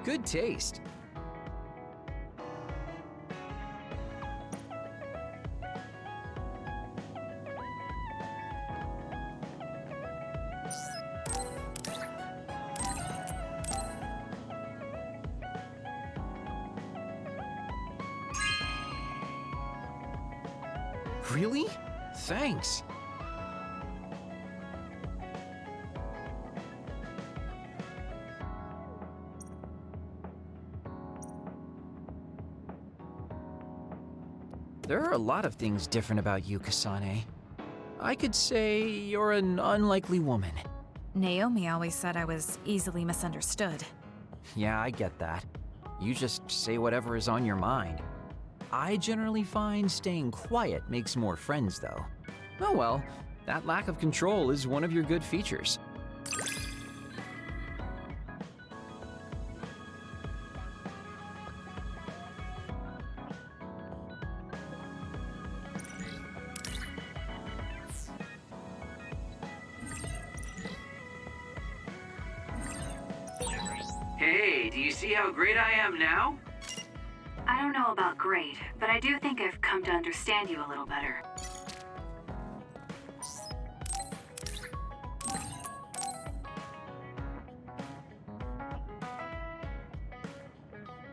Good taste. Really? Thanks. There are a lot of things different about you, Kasane. I could say you're an unlikely woman. Naomi always said I was easily misunderstood. Yeah, I get that. You just say whatever is on your mind. I generally find staying quiet makes more friends, though. Oh well, that lack of control is one of your good features. Hey, do you see how great I am now? I don't know about great, but I do think I've come to understand you a little better.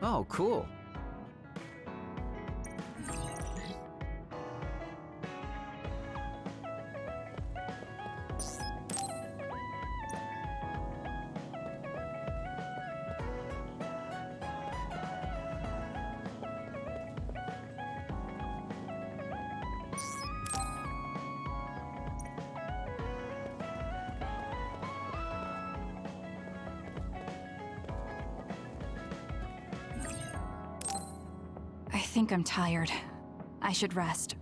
Oh, cool. I think I'm tired. I should rest.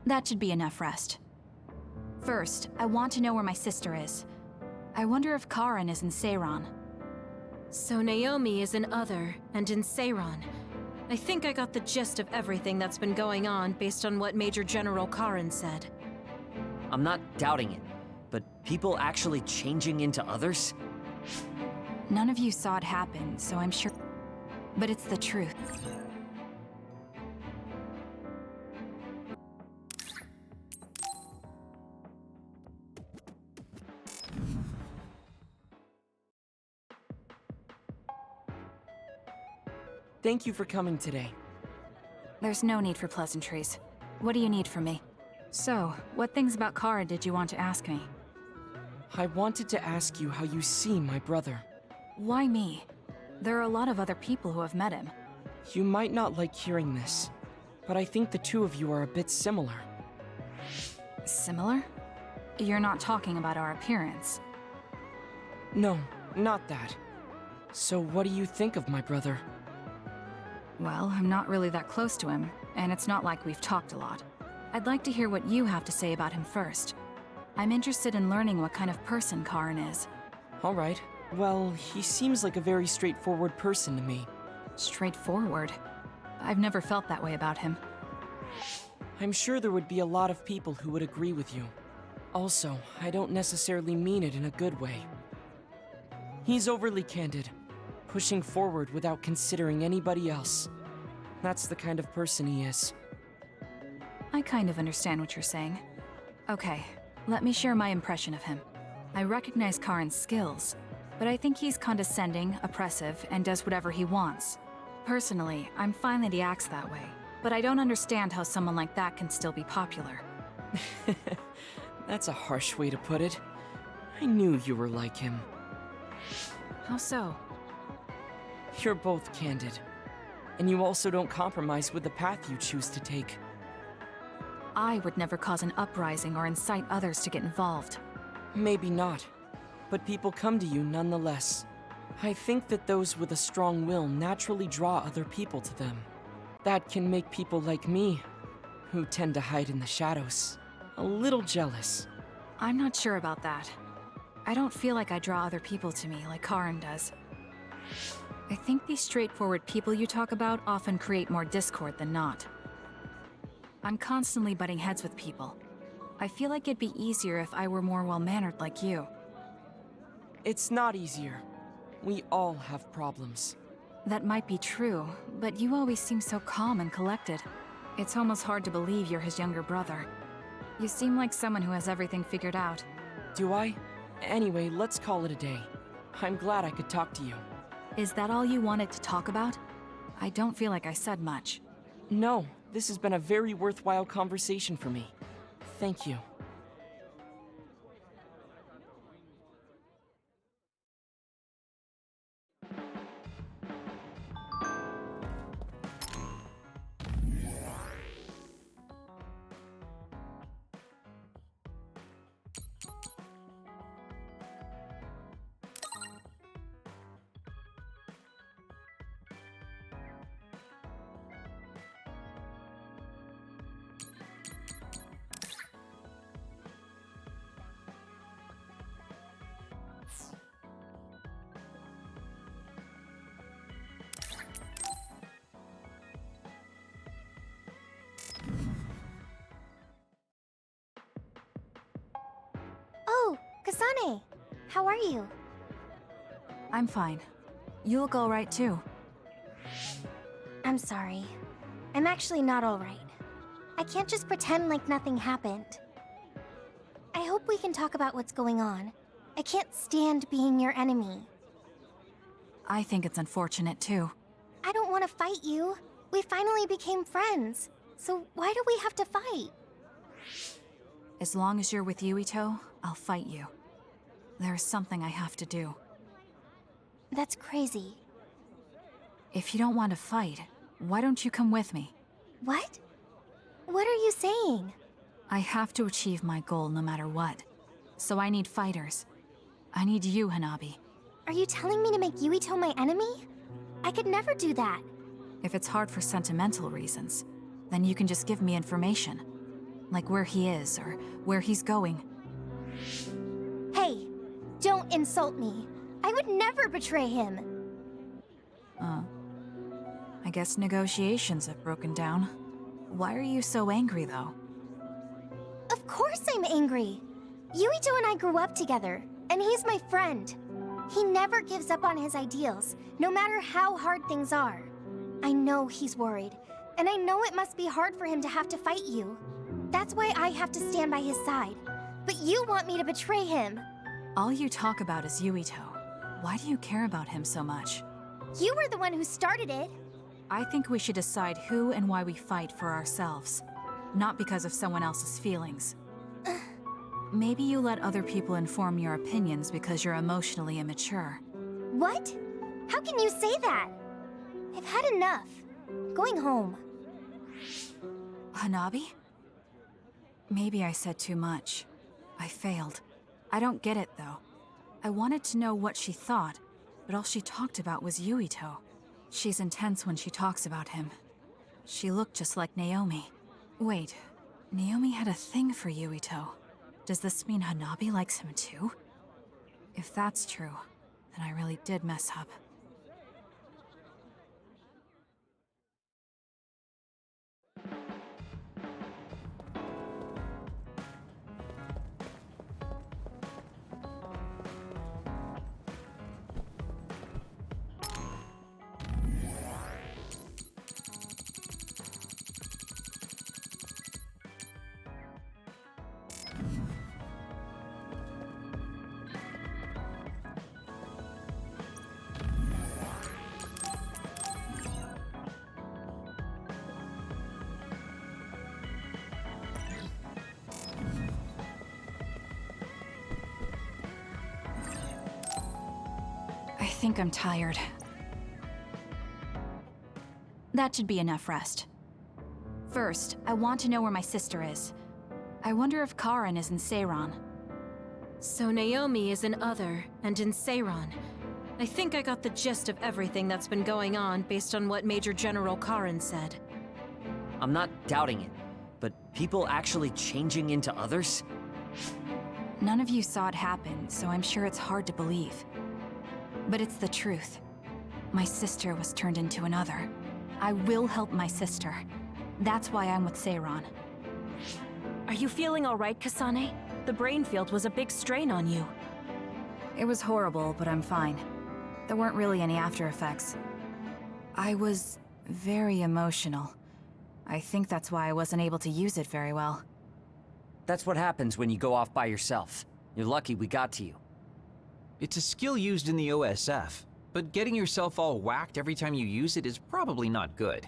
That should be enough rest. First, I want to know where my sister is. I wonder if Karin is in Seiran. So Naomi is in Other, and in Seiran. I think I got the gist of everything that's been going on based on what Major General Karin said. I'm not doubting it, but people actually changing into others? None of you saw it happen, so I'm sure... But it's the truth. Thank you for coming today. There's no need for pleasantries. What do you need from me? So, what things about Kara did you want to ask me? I wanted to ask you how you see my brother. Why me? There are a lot of other people who have met him. You might not like hearing this, but I think the two of you are a bit similar. Similar? You're not talking about our appearance. No, not that. So what do you think of my brother? Well, I'm not really that close to him, and it's not like we've talked a lot. I'd like to hear what you have to say about him first. I'm interested in learning what kind of person Karin is. All right. Well, he seems like a very straightforward person to me. Straightforward? I've never felt that way about him. I'm sure there would be a lot of people who would agree with you. Also, I don't necessarily mean it in a good way. He's overly candid, pushing forward without considering anybody else. That's the kind of person he is. I kind of understand what you're saying. Okay, let me share my impression of him. I recognize Karin's skills, but I think he's condescending, oppressive, and does whatever he wants. Personally, I'm fine that he acts that way, but I don't understand how someone like that can still be popular. That's a harsh way to put it. I knew you were like him. How so? You're both candid. And you also don't compromise with the path you choose to take. I would never cause an uprising or incite others to get involved. Maybe not, but people come to you nonetheless. I think that those with a strong will naturally draw other people to them. That can make people like me, who tend to hide in the shadows, a little jealous. I'm not sure about that. I don't feel like I draw other people to me like Karin does. I think these straightforward people you talk about often create more discord than not. I'm constantly butting heads with people. I feel like it'd be easier if I were more well-mannered like you. It's not easier. We all have problems. That might be true, but you always seem so calm and collected. It's almost hard to believe you're his younger brother. You seem like someone who has everything figured out. Do I? Anyway, let's call it a day. I'm glad I could talk to you. Is that all you wanted to talk about? I don't feel like I said much. No, this has been a very worthwhile conversation for me. Thank you. Oh, Kasane! How are you? I'm fine. You look alright too. I'm sorry. I'm actually not alright. I can't just pretend like nothing happened. I hope we can talk about what's going on. I can't stand being your enemy. I think it's unfortunate too. I don't want to fight you. We finally became friends. So why do we have to fight? As long as you're with Yuito, I'll fight you. There's something I have to do. That's crazy. If you don't want to fight, why don't you come with me? What? What are you saying? I have to achieve my goal no matter what. So I need fighters. I need you, Hanabi. Are you telling me to make Yuito my enemy? I could never do that. If it's hard for sentimental reasons, then you can just give me information. Like where he is, or where he's going. Hey, don't insult me. I would never betray him. I guess negotiations have broken down. Why are you so angry, though? Of course I'm angry. Yuito and I grew up together, and he's my friend. He never gives up on his ideals, no matter how hard things are. I know he's worried, and I know it must be hard for him to have to fight you. That's why I have to stand by his side. But you want me to betray him. All you talk about is Yuito. Why do you care about him so much? You were the one who started it. I think we should decide who and why we fight for ourselves, not because of someone else's feelings. Maybe you let other people inform your opinions because you're emotionally immature. What? How can you say that? I've had enough. Going home. Hanabi? Maybe I said too much. I failed. I don't get it, though. I wanted to know what she thought, but all she talked about was Yuito. She's intense when she talks about him. She looked just like Naomi. Wait, Naomi had a thing for Yuito. Does this mean Hanabi likes him too? If that's true, then I really did mess up. I think I'm tired. That should be enough rest. First, I want to know where my sister is. I wonder if Karin is in Seiran. So Naomi is in Other, and in Seiran. I think I got the gist of everything that's been going on based on what Major General Karin said. I'm not doubting it, but people actually changing into others? None of you saw it happen, so I'm sure it's hard to believe. But it's the truth. My sister was turned into another. I will help my sister. That's why I'm with Seiran. Are you feeling all right, Kasane? The brain field was a big strain on you. It was horrible, but I'm fine. There weren't really any after effects. I was very emotional. I think that's why I wasn't able to use it very well. That's what happens when you go off by yourself. You're lucky we got to you. It's a skill used in the OSF, but getting yourself all whacked every time you use it is probably not good.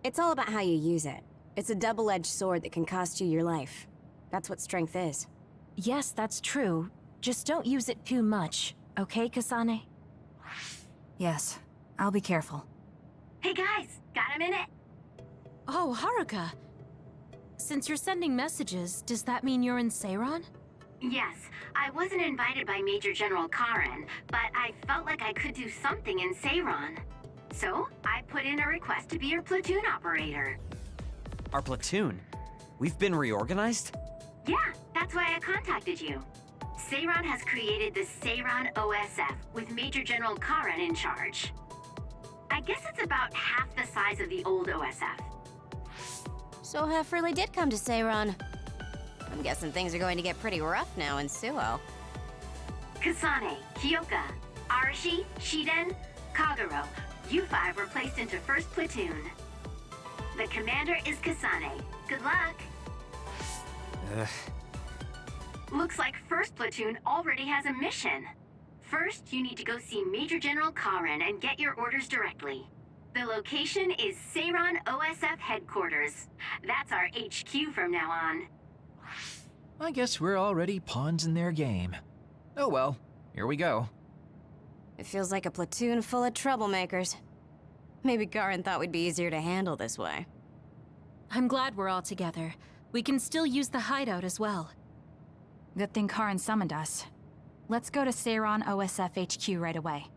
It's all about how you use it. It's a double-edged sword that can cost you your life. That's what strength is. Yes, that's true. Just don't use it too much, okay, Kasane? Yes, I'll be careful. Hey guys, got a minute? Oh, Haruka. Since you're sending messages, does that mean you're in Seiran? Yes, I wasn't invited by Major General Karen, but I felt like I could do something in Seiran. So, I put in a request to be your platoon operator. Our platoon? We've been reorganized? Yeah, that's why I contacted you. Seiran has created the Seiran OSF with Major General Karen in charge. I guess it's about half the size of the old OSF. So Hef really did come to Seiran. I'm guessing things are going to get pretty rough now in Suo. Kasane, Kyoka, Arashi, Shiden, Kagero, you five were placed into 1st Platoon. The commander is Kasane. Good luck. Looks like 1st Platoon already has a mission. First, you need to go see Major General Karen and get your orders directly. The location is Seiran OSF headquarters. That's our HQ from now on. I guess we're already pawns in their game. Oh well, here we go. It feels like a platoon full of troublemakers. Maybe Karen thought we'd be easier to handle this way. I'm glad we're all together. We can still use the hideout as well. Good thing Karen summoned us. Let's go to Seiran OSF HQ right away.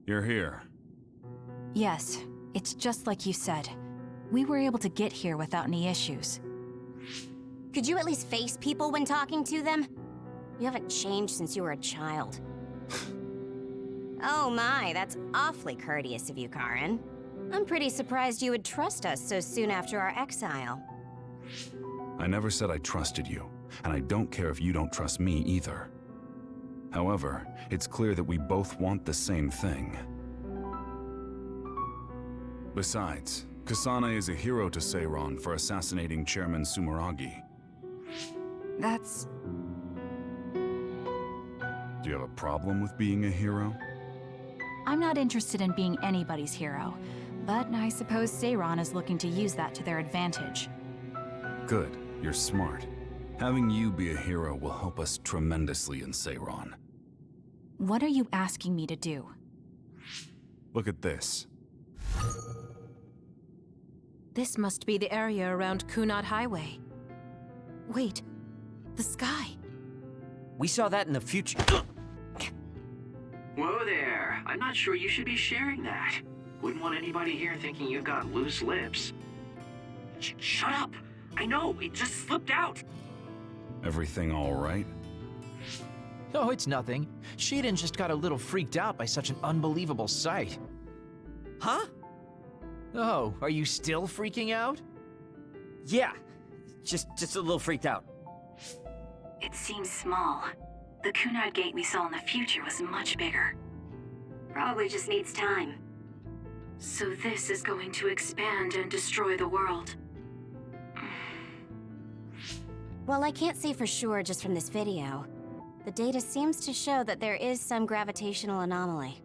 You're here. Yes, it's just like you said. We were able to get here without any issues. Could you at least face people when talking to them? You haven't changed since you were a child. Oh my, that's awfully courteous of you, Karen. I'm pretty surprised you would trust us so soon after our exile. I never said I trusted you, and I don't care if you don't trust me either. However, it's clear that we both want the same thing. Besides, Kasane is a hero to Seiran for assassinating Chairman Sumeragi. That's... Do you have a problem with being a hero? I'm not interested in being anybody's hero, but I suppose Seiran is looking to use that to their advantage. Good, you're smart. Having you be a hero will help us tremendously in Seiran. What are you asking me to do? Look at this. This must be the area around Kunad Highway. Wait, the sky. We saw that in the future. Whoa there. I'm not sure you should be sharing that. Wouldn't want anybody here thinking you've got loose lips. Shut up! I know, it just slipped out! Everything all right? Oh, it's nothing. Shiden just got a little freaked out by such an unbelievable sight. Huh? Oh, are you still freaking out? Yeah. Just a little freaked out. It seems small. The Kunad gate we saw in the future was much bigger. Probably just needs time. So this is going to expand and destroy the world. Well, I can't say for sure just from this video. The data seems to show that there is some gravitational anomaly.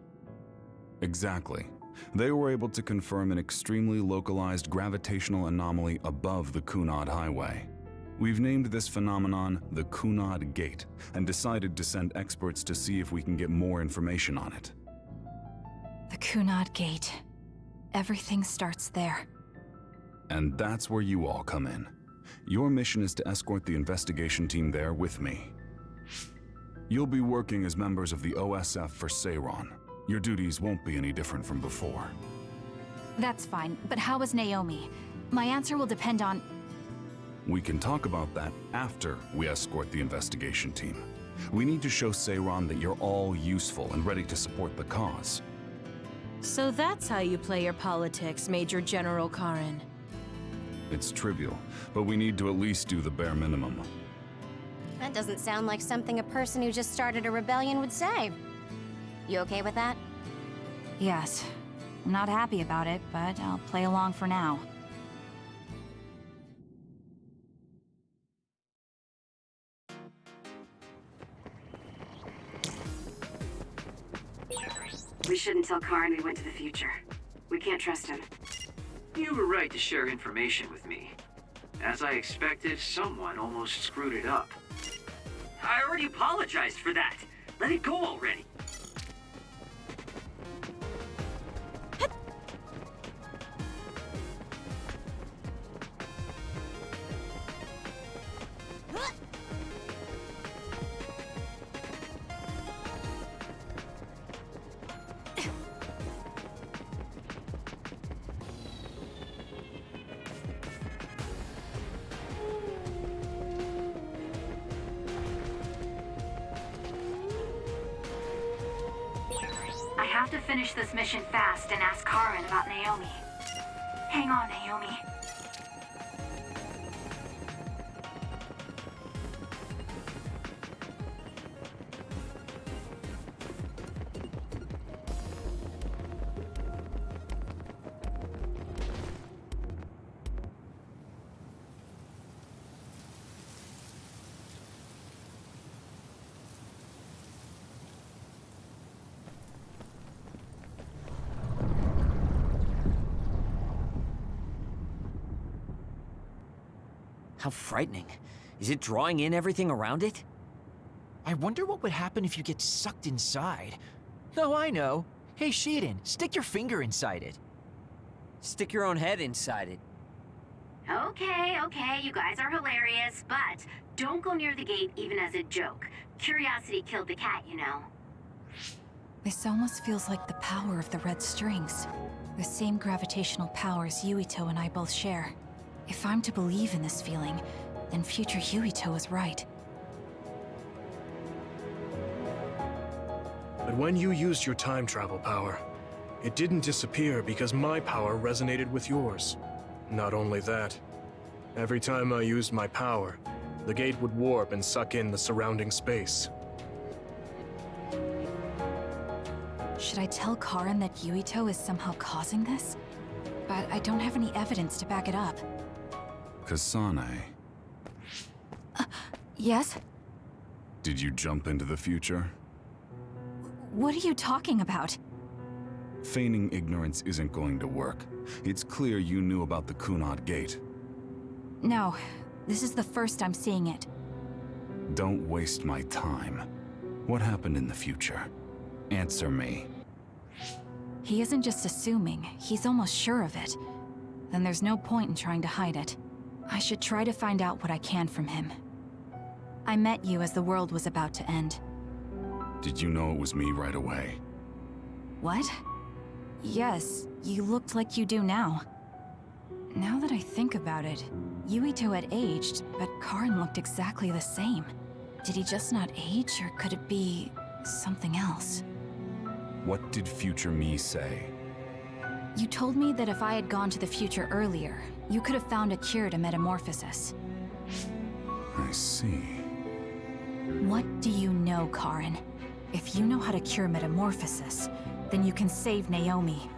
Exactly. They were able to confirm an extremely localized gravitational anomaly above the Kunad Highway. We've named this phenomenon the Kunad Gate, and decided to send experts to see if we can get more information on it. The Kunad Gate. Everything starts there. And that's where you all come in. Your mission is to escort the investigation team there with me. You'll be working as members of the OSF for Seiran. Your duties won't be any different from before. That's fine, but how is Naomi? My answer will depend on... We can talk about that after we escort the investigation team. We need to show Seiran that you're all useful and ready to support the cause. So that's how you play your politics, Major General Karen. It's trivial, but we need to at least do the bare minimum. That doesn't sound like something a person who just started a rebellion would say. You okay with that? Yes. I'm not happy about it, but I'll play along for now. We shouldn't tell Karen we went to the future. We can't trust him. You were right to share information with me. As I expected, someone almost screwed it up. I already apologized for that. Let it go already. I have to finish this mission fast and ask Karen about Naomi. Hang on, Naomi. How frightening. Is it drawing in everything around it? I wonder what would happen if you get sucked inside. Oh, I know. Hey, Shiden, stick your finger inside it. Stick your own head inside it. Okay, you guys are hilarious, but don't go near the gate even as a joke. Curiosity killed the cat, you know. This almost feels like the power of the red strings. The same gravitational powers Yuito and I both share. If I'm to believe in this feeling, then future Yuito is right. But when you used your time travel power, it didn't disappear because my power resonated with yours. Not only that, every time I used my power, the gate would warp and suck in the surrounding space. Should I tell Karen that Yuito is somehow causing this? But I don't have any evidence to back it up. Kasane, Yes? did you jump into the future? What are you talking about? Feigning ignorance isn't going to work. It's clear you knew about the Kunad Gate. No, this is the first I'm seeing it. Don't waste my time. What happened in the future? Answer me. He isn't just assuming, he's almost sure of it. Then there's no point in trying to hide it. I should try to find out what I can from him. I met you as the world was about to end. Did you know it was me right away? What? Yes, you looked like you do now. Now that I think about it, Yuito had aged, but Karen looked exactly the same. Did he just not age, or could it be something else? What did future me say? You told me that if I had gone to the future earlier, you could have found a cure to metamorphosis. I see. What do you know, Karen? If you know how to cure metamorphosis, then you can save Naomi.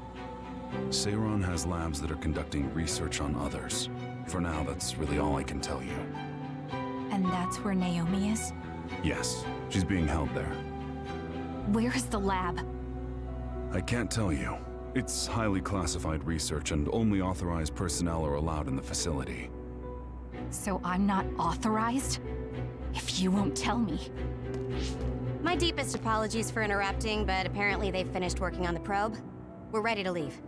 Seiran has labs that are conducting research on others. For now, that's really all I can tell you. And that's where Naomi is? Yes, she's being held there. Where is the lab? I can't tell you. It's highly classified research and only authorized personnel are allowed in the facility. So I'm not authorized? If you won't tell me. My deepest apologies for interrupting, but apparently they've finished working on the probe. We're ready to leave.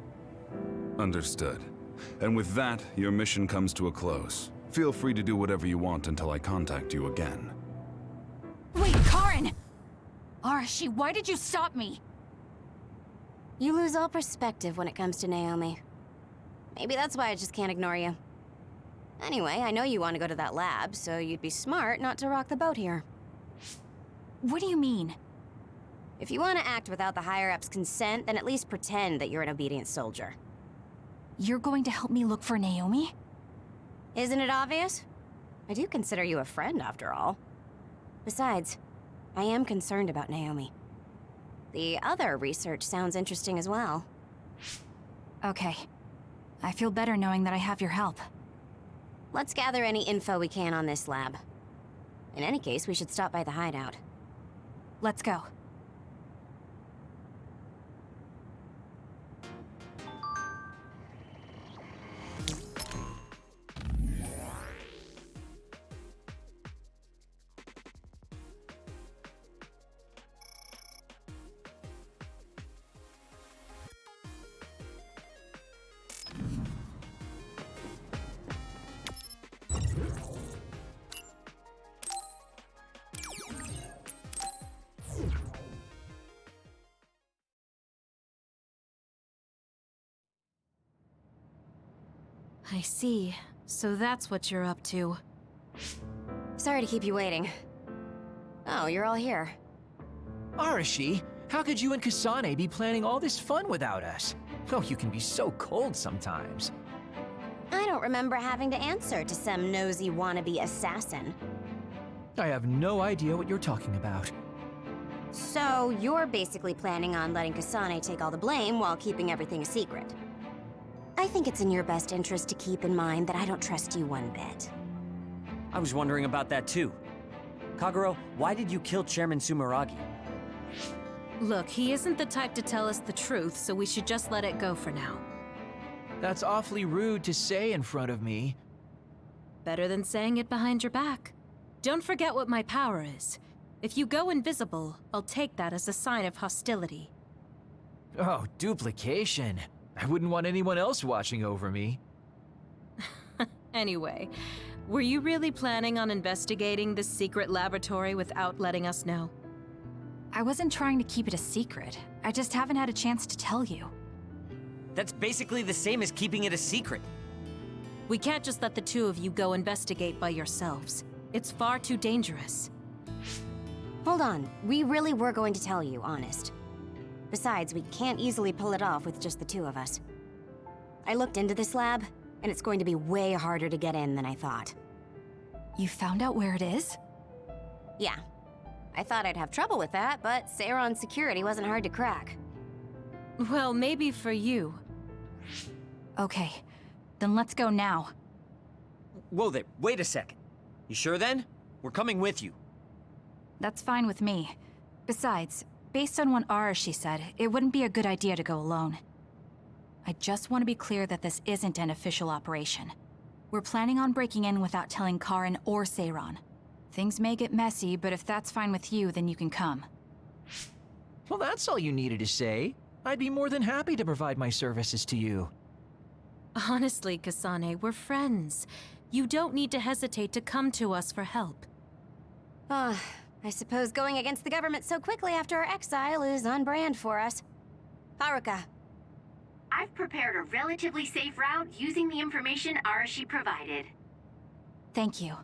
Understood. And with that, your mission comes to a close. Feel free to do whatever you want until I contact you again. Wait, Karen! Arashi, why did you stop me? You lose all perspective when it comes to Naomi. Maybe that's why I just can't ignore you. Anyway, I know you want to go to that lab, so you'd be smart not to rock the boat here. What do you mean? If you want to act without the higher-ups' consent, then at least pretend that you're an obedient soldier. You're going to help me look for Naomi? Isn't it obvious? I do consider you a friend, after all. Besides, I am concerned about Naomi. The other research sounds interesting as well. Okay. I feel better knowing that I have your help. Let's gather any info we can on this lab. In any case, we should stop by the hideout. Let's go. I see. So that's what you're up to. Sorry to keep you waiting. Oh, you're all here. Arashi, how could you and Kasane be planning all this fun without us? Oh, you can be so cold sometimes. I don't remember having to answer to some nosy wannabe assassin. I have no idea what you're talking about. So, you're basically planning on letting Kasane take all the blame while keeping everything a secret. I think it's in your best interest to keep in mind that I don't trust you one bit. I was wondering about that too. Kagero, why did you kill Chairman Sumeragi? Look, he isn't the type to tell us the truth, so we should just let it go for now. That's awfully rude to say in front of me. Better than saying it behind your back. Don't forget what my power is. If you go invisible, I'll take that as a sign of hostility. Oh, duplication. I wouldn't want anyone else watching over me. Anyway, were you really planning on investigating this secret laboratory without letting us know? I wasn't trying to keep it a secret. I just haven't had a chance to tell you. That's basically the same as keeping it a secret. We can't just let the two of you go investigate by yourselves. It's far too dangerous. Hold on, we really were going to tell you, honest. Besides, we can't easily pull it off with just the two of us. I looked into this lab, and it's going to be way harder to get in than I thought. You found out where it is? Yeah. I thought I'd have trouble with that, but Seiron's security wasn't hard to crack. Well, maybe for you. Okay, then let's go now. Whoa there, wait a second. You sure then? We're coming with you. That's fine with me. Besides, based on what Arashi said, it wouldn't be a good idea to go alone. I just want to be clear that this isn't an official operation. We're planning on breaking in without telling Karen or Seiron. Things may get messy, but if that's fine with you, then you can come. Well, that's all you needed to say. I'd be more than happy to provide my services to you. Honestly, Kasane, we're friends. You don't need to hesitate to come to us for help. I suppose going against the government so quickly after our exile is on brand for us. Haruka. I've prepared a relatively safe route using the information Arashi provided. Thank you.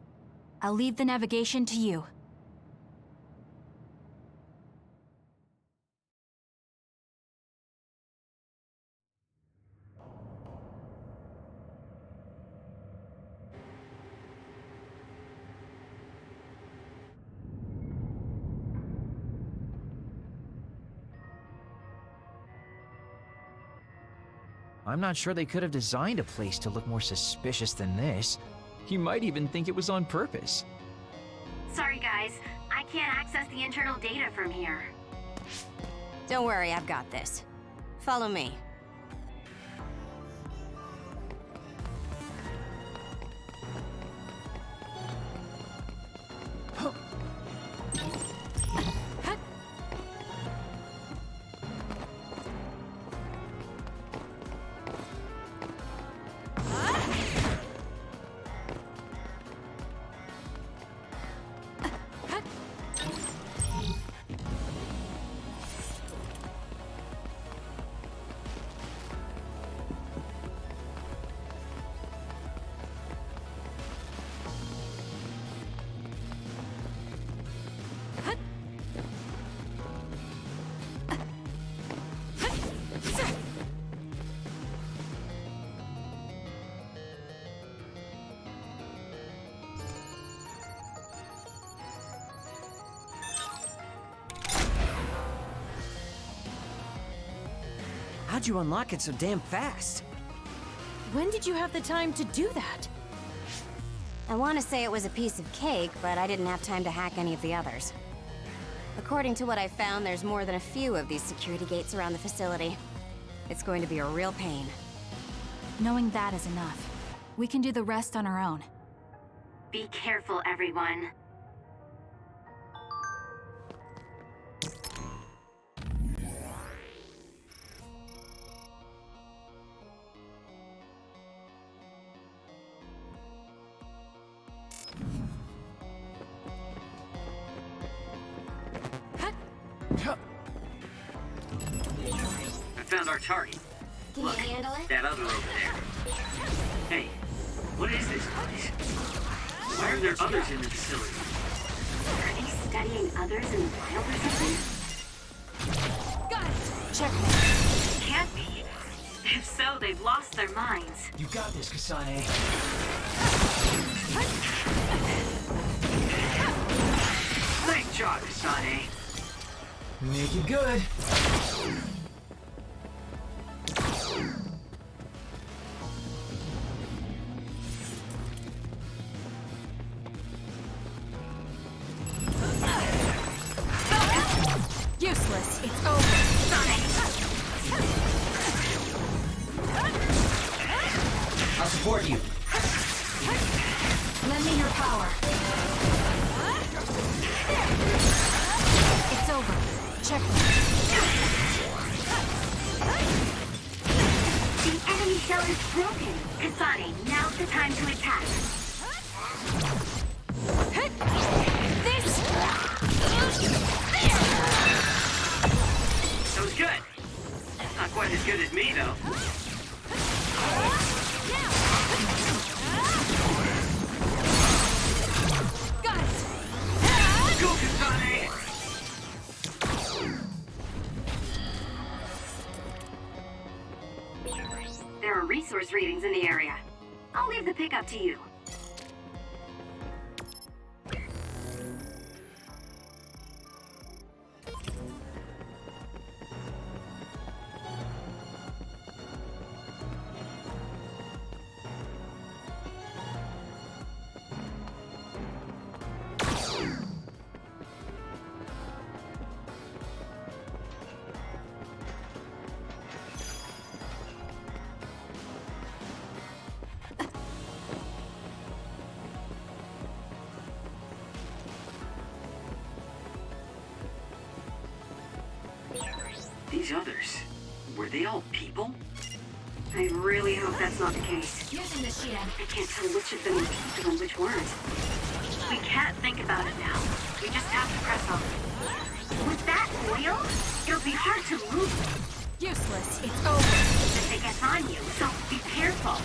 I'll leave the navigation to you. I'm not sure they could have designed a place to look more suspicious than this. You might even think it was on purpose. Sorry guys, I can't access the internal data from here. Don't worry, I've got this. Follow me. How'd you unlock it so damn fast? When did you have the time to do that? I want to say it was a piece of cake, but I didn't have time to hack any of the others. According to what I found, there's more than a few of these security gates around the facility. It's going to be a real pain. Knowing that is enough. We can do the rest on our own. Be careful, everyone. I found our target. Can Look, you handle it? that other over there. Hey, what is this place? Why are there others in the facility? Are they studying others in the wild or something? Got it! Checkmate. Can't be. If so, they've lost their minds. You got this, Kasane. Nice job, Kasane. Make it good. Useless. It's over. I'll support you. Lend me your power. It's over. Checkmate. The enemy shell is broken. Kasane, now's the time to attack. This! That was good. Not quite as good as me, though. Got it! Go, Kasane! There are resource readings in the area. I'll leave the pickup to you. These others, were they all people? I really hope that's not the case. Using the shield. I can't tell which of them were people and which weren't. We can't think about it now. We just have to press on. With that oil, it'll be hard to move Useless. It's over. if it gets on you, so be careful.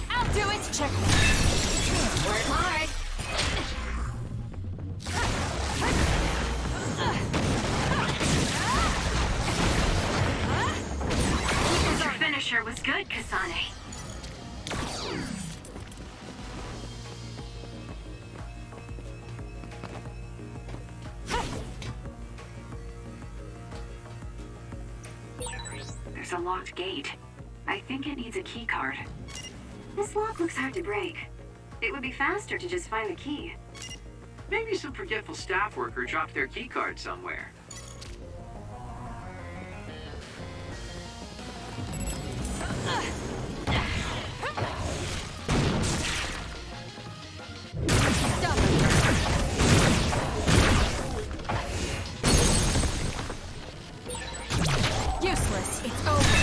I'll do it. Checkmate. Work hard. Your finisher was good, Kasane. There's a locked gate. I think it needs a key card. This lock looks hard to break. It would be faster to just find the key. Maybe some forgetful staff worker dropped their keycard somewhere. Useless. It's over.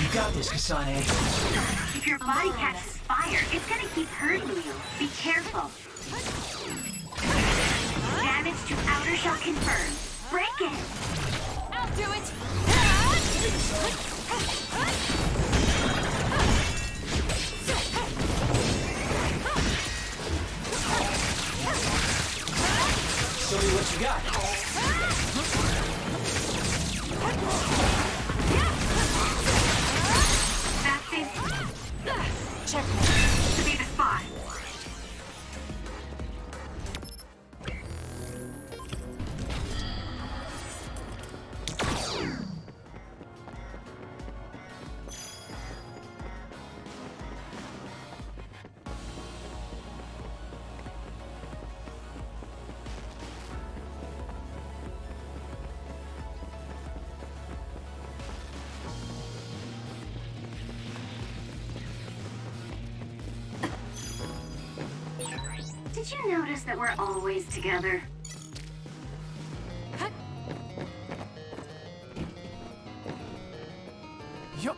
You got this, Kasane. If your body catches fire, it's gonna keep hurting you. Be careful. Damage to outer shell confirmed. Break it. I'll do it. Show me what you got. That's it. Checkmate. Did you notice that we're always together? Yup.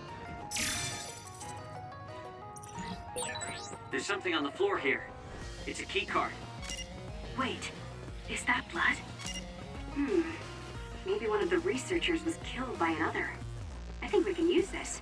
There's something on the floor here. It's a key card. Wait, is that blood? Maybe one of the researchers was killed by another. I think we can use this.